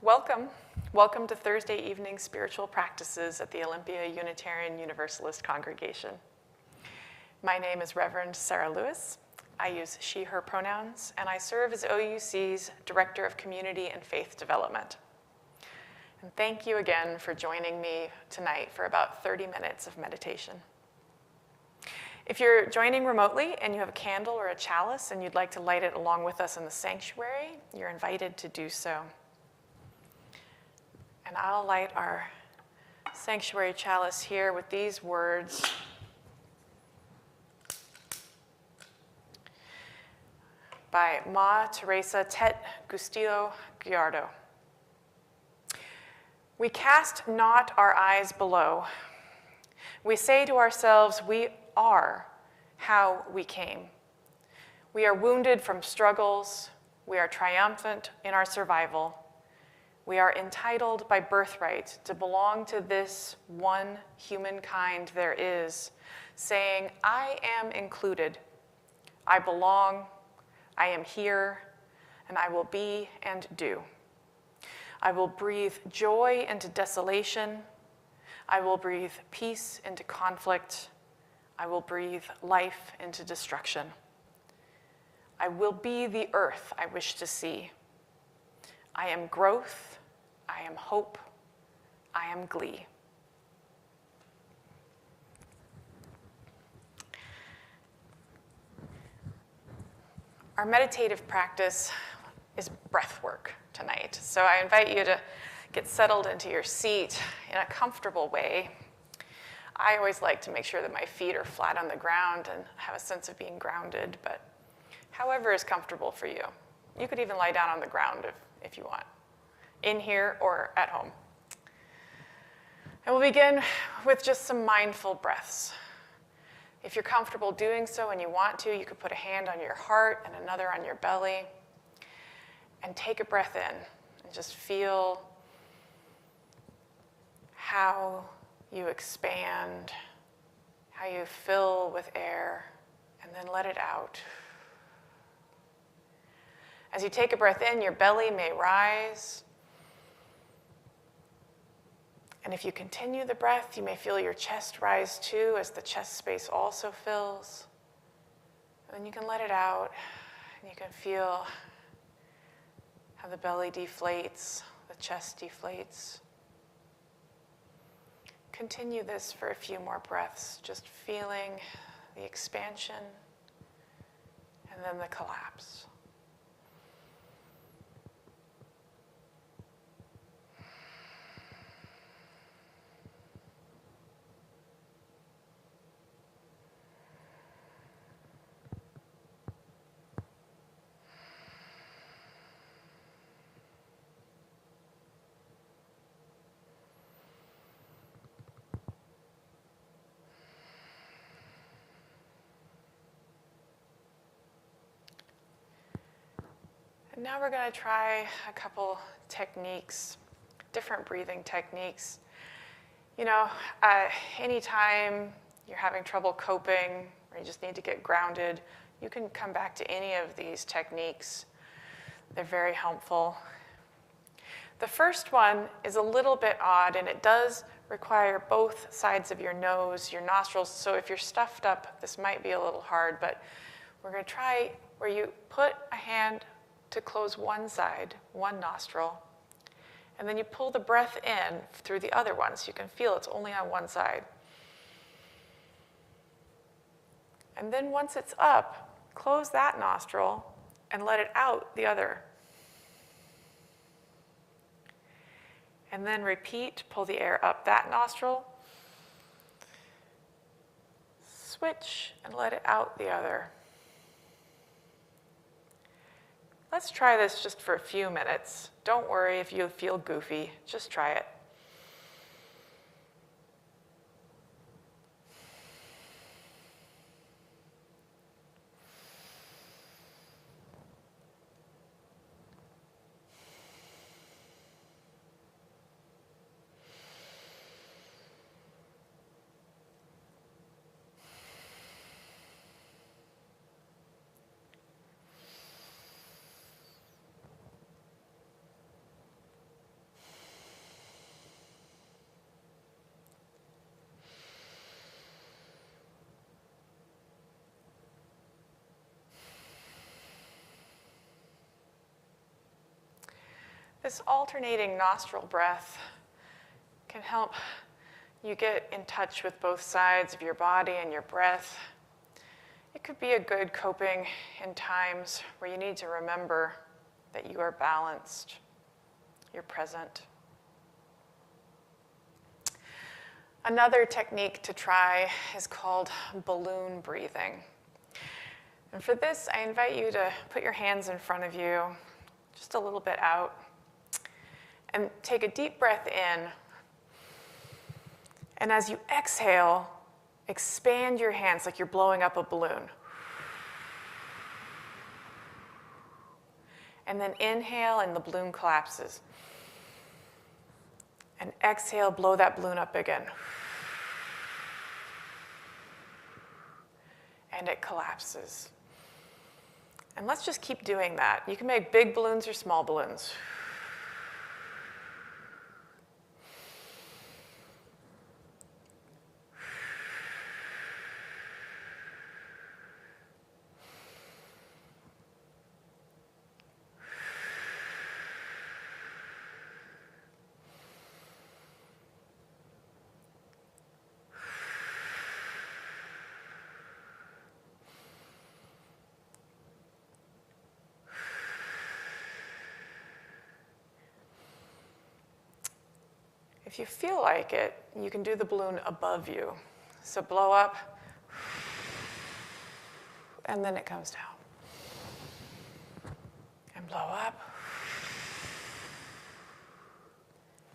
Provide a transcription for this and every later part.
Welcome. Welcome to Thursday evening spiritual practices at the Olympia Unitarian Universalist Congregation. My name is Reverend Sarah Lewis. I use she, her pronouns, and I serve as OUC's Director of Community and Faith Development. And thank you again for joining me tonight for about 30 minutes of meditation. If you're joining remotely and you have a candle or a chalice and you'd like to light it along with us in the sanctuary, you're invited to do so. And I'll light our sanctuary chalice here with these words. By Ma Teresa Tet Gustillo Gallardo. We cast not our eyes below. We say to ourselves, we are how we came. We are wounded from struggles. We are triumphant in our survival. We are entitled by birthright to belong to this one humankind there is, saying, I am included. I belong. I am here, and I will be and do. I will breathe joy into desolation. I will breathe peace into conflict. I will breathe life into destruction. I will be the earth I wish to see. I am growth. I am hope. I am glee. Our meditative practice is breath work tonight. So I invite you to get settled into your seat in a comfortable way. I always like to make sure that my feet are flat on the ground and have a sense of being grounded, but however is comfortable for you. You could even lie down on the ground if you want, in here or at home. And we'll begin with just some mindful breaths. If you're comfortable doing so and you want to, you could put a hand on your heart and another on your belly and take a breath in and just feel how you expand, how you fill with air, and then let it out. As you take a breath in, your belly may rise. And if you continue the breath, you may feel your chest rise too as the chest space also fills. And then you can let it out, and you can feel how the belly deflates, the chest deflates. Continue this for a few more breaths, just feeling the expansion and then the collapse. And now we're going to try a couple techniques, different breathing techniques. You know, anytime you're having trouble coping or you just need to get grounded, you can come back to any of these techniques. They're very helpful. The first one is a little bit odd, and it does require both sides of your nose, your nostrils. So if you're stuffed up, this might be a little hard, but we're going to try where you put a hand to close one side, one nostril, and then you pull the breath in through the other one, so you can feel it's only on one side. And then once it's up, close that nostril and let it out the other. And then repeat, pull the air up that nostril, switch and let it out the other. Let's try this just for a few minutes. Don't worry if you feel goofy, just try it. This alternating nostril breath can help you get in touch with both sides of your body and your breath. It could be a good coping in times where you need to remember that you are balanced, you're present. Another technique to try is called balloon breathing. And for this, I invite you to put your hands in front of you, just a little bit out, and take a deep breath in. And as you exhale, expand your hands like you're blowing up a balloon. And then inhale, and the balloon collapses. And exhale, blow that balloon up again. And it collapses. And let's just keep doing that. You can make big balloons or small balloons. If you feel like it, you can do the balloon above you. So blow up, and then it comes down. And blow up,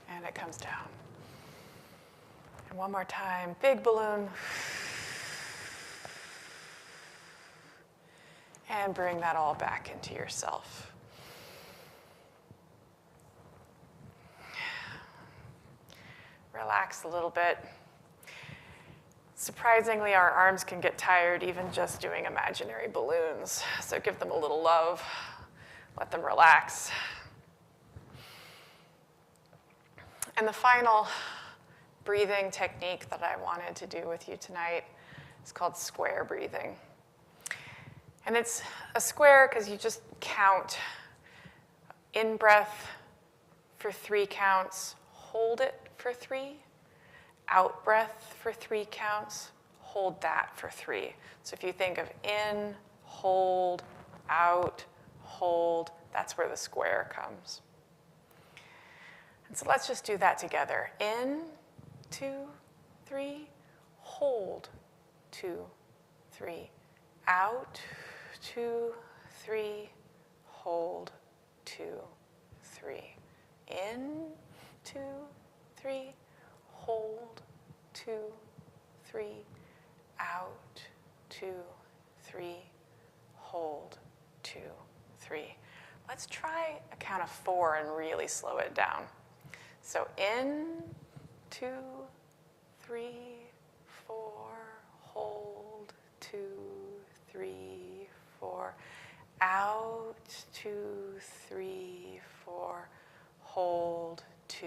and it comes down. And one more time, big balloon. And bring that all back into yourself. Relax a little bit. Surprisingly, our arms can get tired even just doing imaginary balloons. So give them a little love. Let them relax. And the final breathing technique that I wanted to do with you tonight is called square breathing. And it's a square because you just count. In breath for 3 counts, hold it for 3, out breath for 3 counts, hold that for 3. So if you think of in, hold, out, hold, that's where the square comes. And so let's just do that together. In, 2, 3, hold, 2, 3, out, 2, 3, hold, 2, 3, in, 2, 3, hold, 2, 3, out, 2, 3, hold, 2, 3. Let's try a count of 4 and really slow it down. So in, 2, 3, 4, hold, 2, 3, 4, out, 2, 3, 4, hold, 2,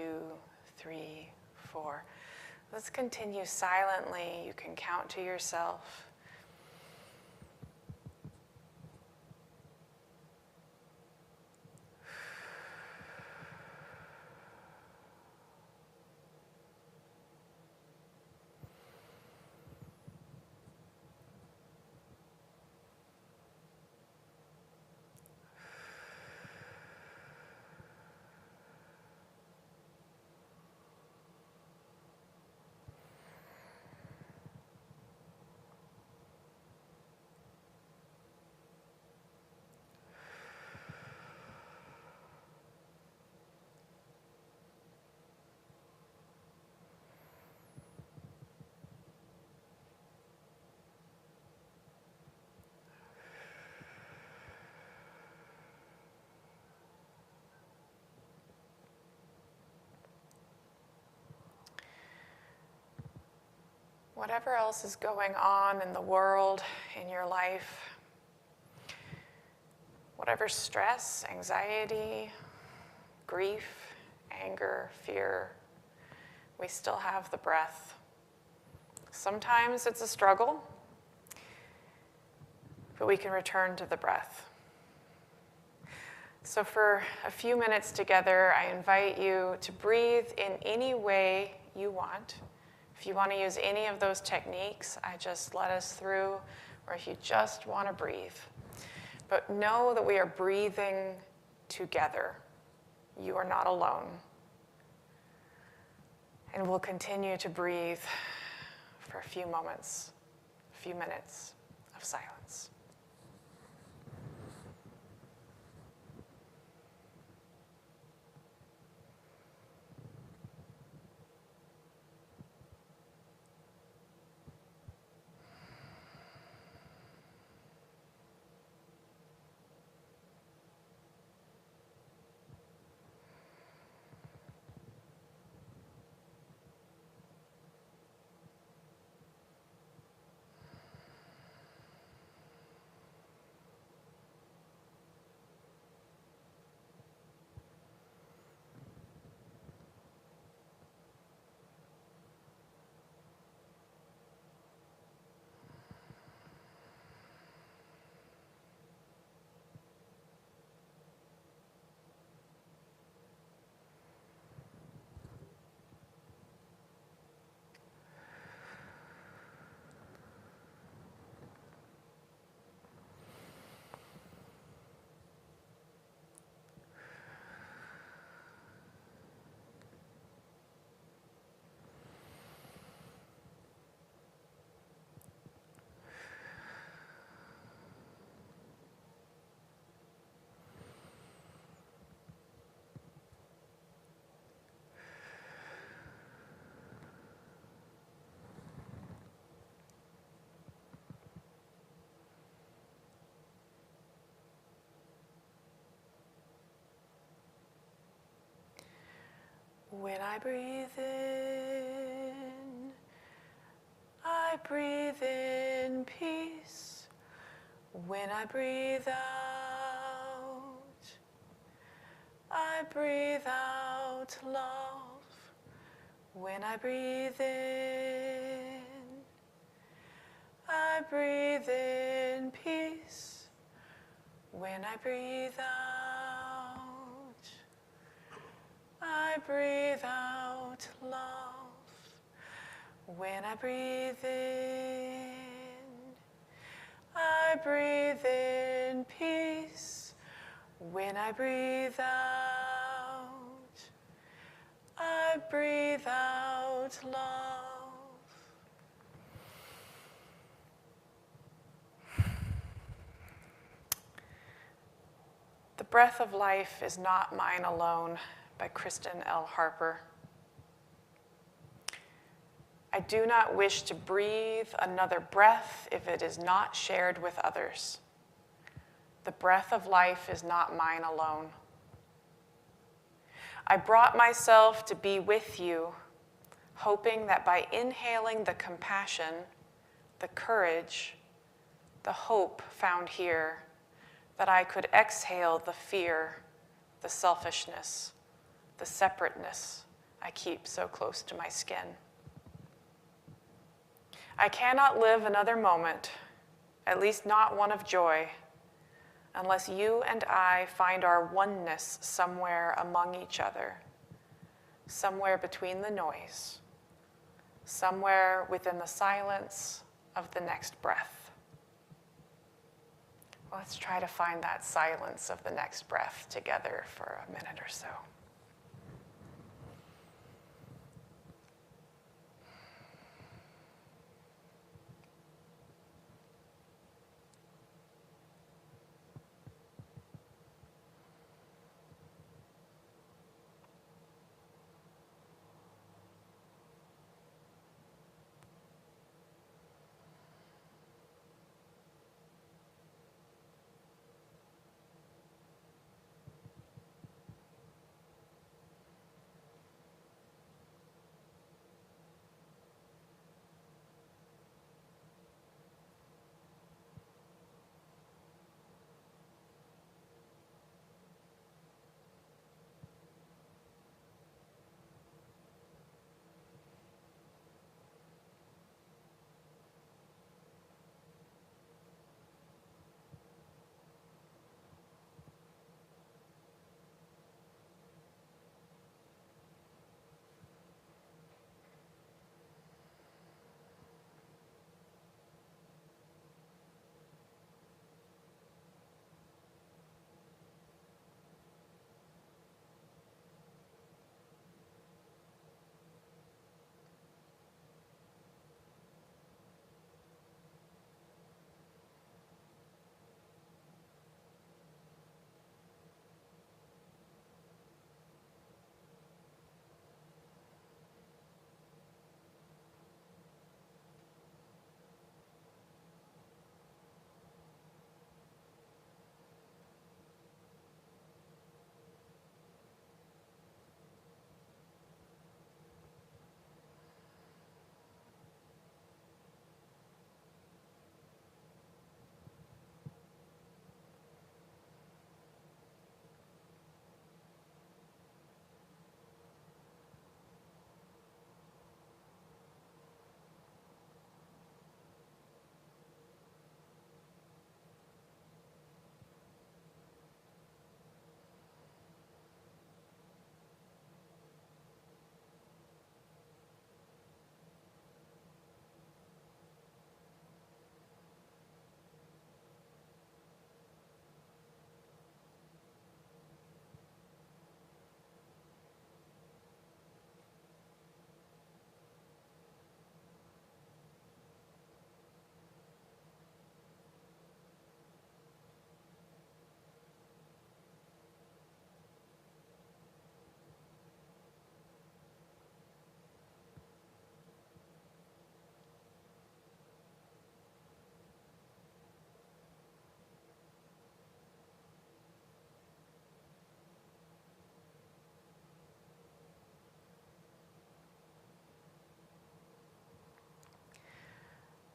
3, 4. Let's continue silently. You can count to yourself. Whatever else is going on in the world, in your life, whatever stress, anxiety, grief, anger, fear, we still have the breath. Sometimes it's a struggle, but we can return to the breath. So for a few minutes together, I invite you to breathe in any way you want. If you want to use any of those techniques, I just let us through, or if you just want to breathe. But know that we are breathing together. You are not alone. And we'll continue to breathe for a few moments, a few minutes of silence. When I breathe in, I breathe in peace. When I breathe out, I breathe out love. When I breathe in, I breathe in peace. When I breathe out, I breathe out love. When I breathe in, I breathe in peace. When I breathe out, I breathe out love. The Breath of Life is Not Mine Alone by Kristen L. Harper. I do not wish to breathe another breath if it is not shared with others. The breath of life is not mine alone. I brought myself to be with you, hoping that by inhaling the compassion, the courage, the hope found here, that I could exhale the fear, the selfishness, the separateness I keep so close to my skin. I cannot live another moment, at least not one of joy, unless you and I find our oneness somewhere among each other, somewhere between the noise, somewhere within the silence of the next breath. Let's try to find that silence of the next breath together for a minute or so.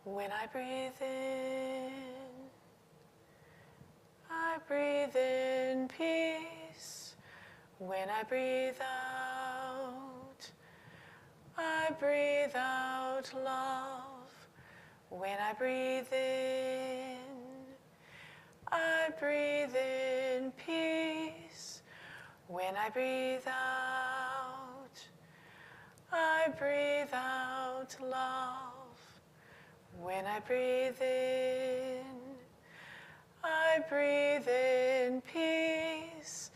When I breathe in, I breathe in peace. When I breathe out, I breathe out love. When I breathe in, I breathe in peace. When I breathe out, I breathe out love. When I breathe in, I breathe in peace.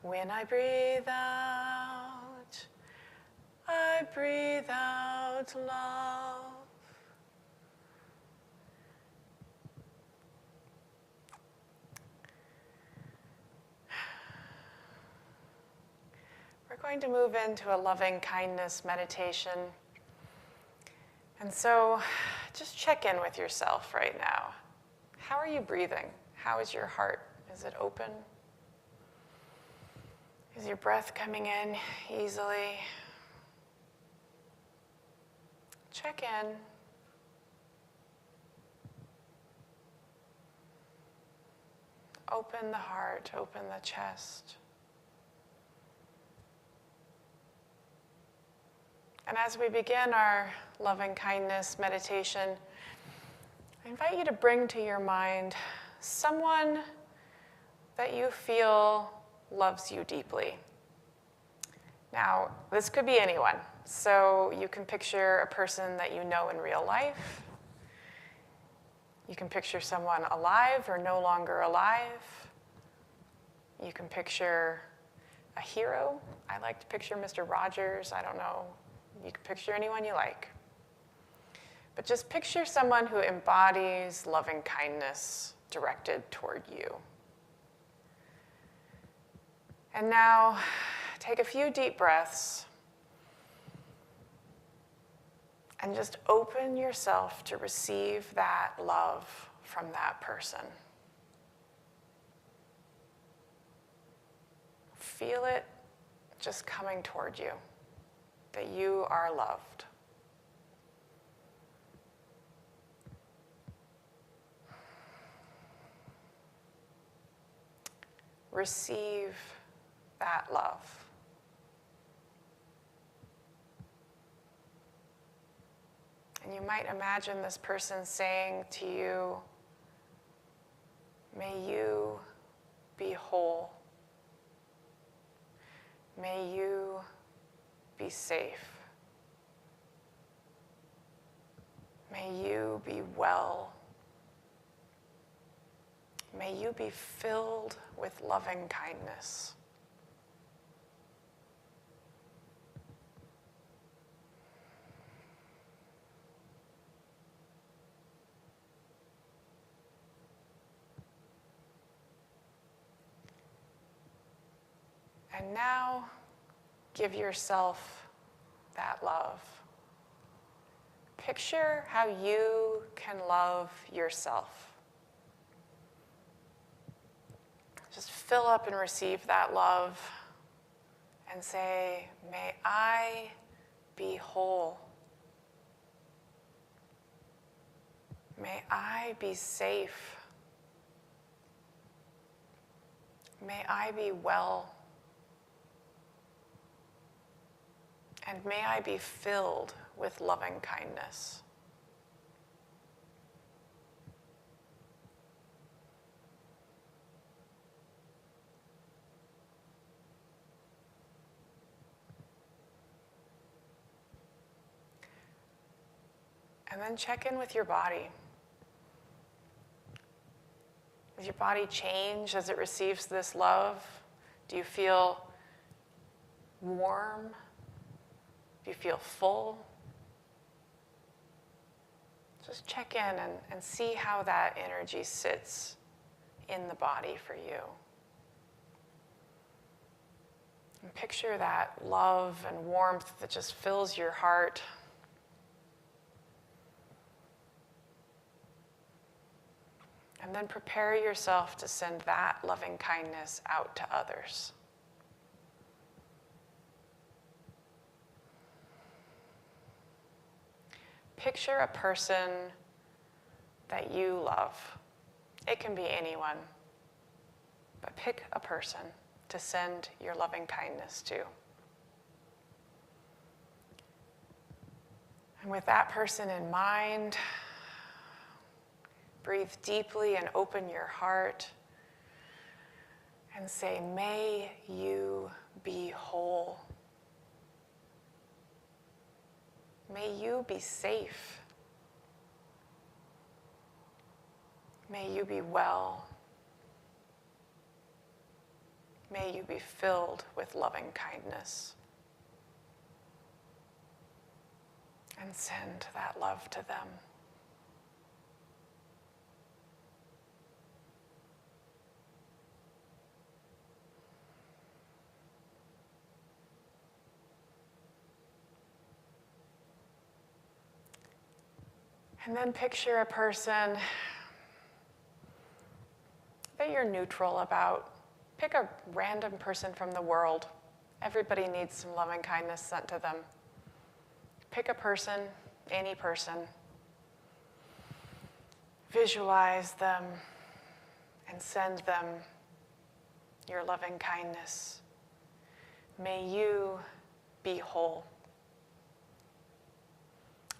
When I breathe out, I breathe out love. We're going to move into a loving kindness meditation. And so just check in with yourself right now. How are you breathing? How is your heart? Is it open? Is your breath coming in easily? Check in. Open the heart, open the chest. And as we begin our loving kindness meditation, I invite you to bring to your mind someone that you feel loves you deeply. Now, this could be anyone. So you can picture a person that you know in real life. You can picture someone alive or no longer alive. You can picture a hero. I like to picture Mr. Rogers. I don't know. You can picture anyone you like. But just picture someone who embodies loving kindness directed toward you. And now, take a few deep breaths and just open yourself to receive that love from that person. Feel it just coming toward you, that you are loved. Receive that love. And you might imagine this person saying to you, may you be whole. May you be safe. May you be well. May you be filled with loving kindness. And now, give yourself that love. Picture how you can love yourself. Just fill up and receive that love and say, may I be whole. May I be safe. May I be well. And may I be filled with loving kindness. And then check in with your body. Does your body change as it receives this love? Do you feel warm? Do you feel full? Just check in and see how that energy sits in the body for you. And picture that love and warmth that just fills your heart. And then prepare yourself to send that loving kindness out to others. Picture a person that you love. It can be anyone, but pick a person to send your loving kindness to. And with that person in mind, breathe deeply and open your heart and say, may you be whole. May you be safe. May you be well. May you be filled with loving kindness. And send that love to them. And then picture a person that you're neutral about. Pick a random person from the world. Everybody needs some loving kindness sent to them. Pick a person, any person. Visualize them and send them your loving kindness. May you be whole.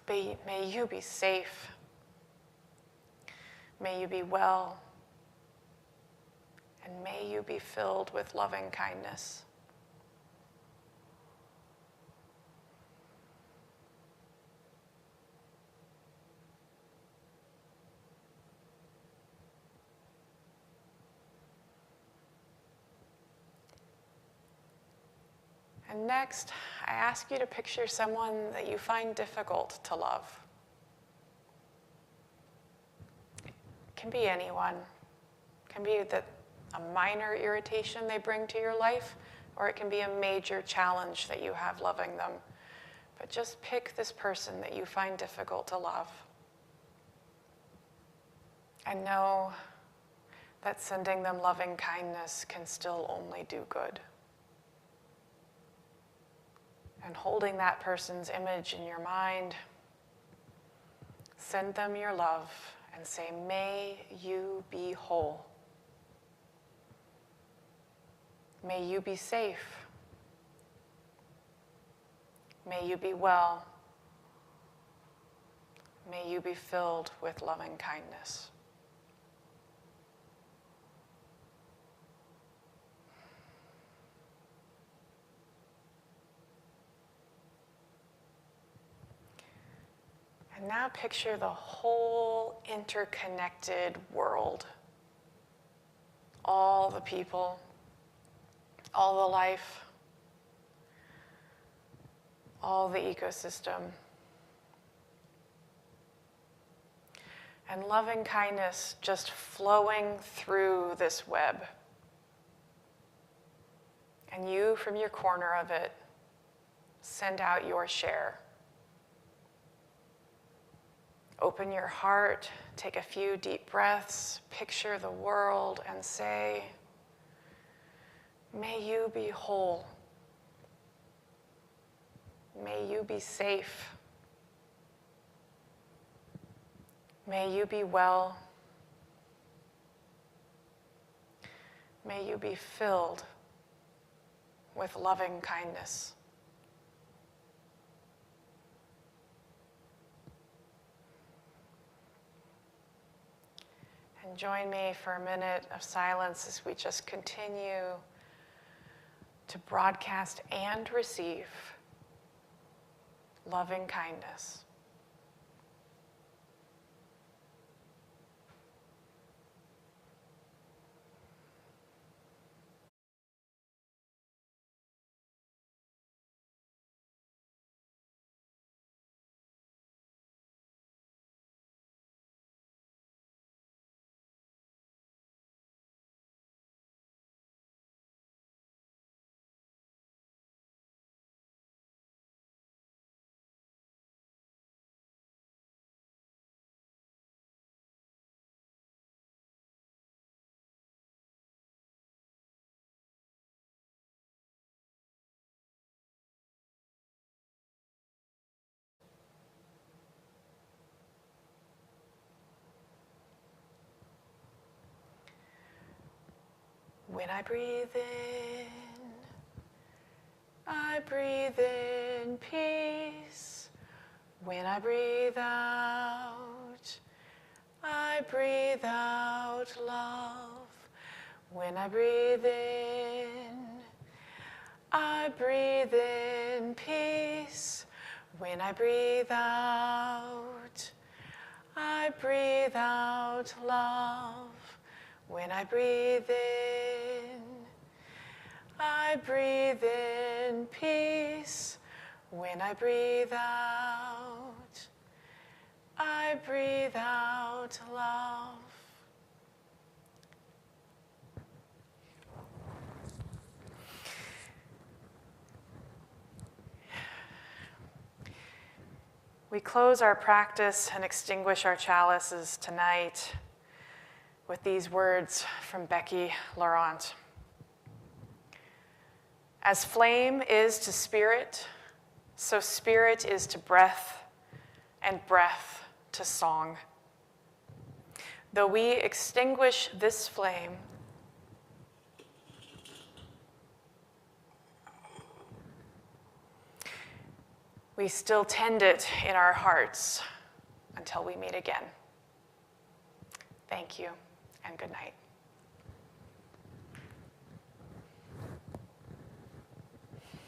May you be safe. May you be well. And may you be filled with loving kindness. And next, I ask you to picture someone that you find difficult to love. It can be anyone. It can be a minor irritation they bring to your life, or it can be a major challenge that you have loving them. But just pick this person that you find difficult to love. And know that sending them loving kindness can still only do good. And holding that person's image in your mind, send them your love and say, may you be whole. May you be safe. May you be well. May you be filled with loving kindness. And now picture the whole interconnected world. All the people, all the life, all the ecosystem. And loving kindness just flowing through this web. And you, from your corner of it, send out your share. Open your heart, take a few deep breaths, picture the world, and say, may you be whole. May you be safe. May you be well. May you be filled with loving kindness. And join me for a minute of silence as we just continue to broadcast and receive loving kindness. When I breathe in, I breathe in peace. When I breathe out, I breathe out love. When I breathe in, I breathe in peace. When I breathe out, I breathe out love. When I breathe in, I breathe in peace. When I breathe out, I breathe out love. We close our practice and extinguish our chalices tonight with these words from Becky Laurent. As flame is to spirit, so spirit is to breath, and breath to song. Though we extinguish this flame, we still tend it in our hearts until we meet again. Thank you, and good night.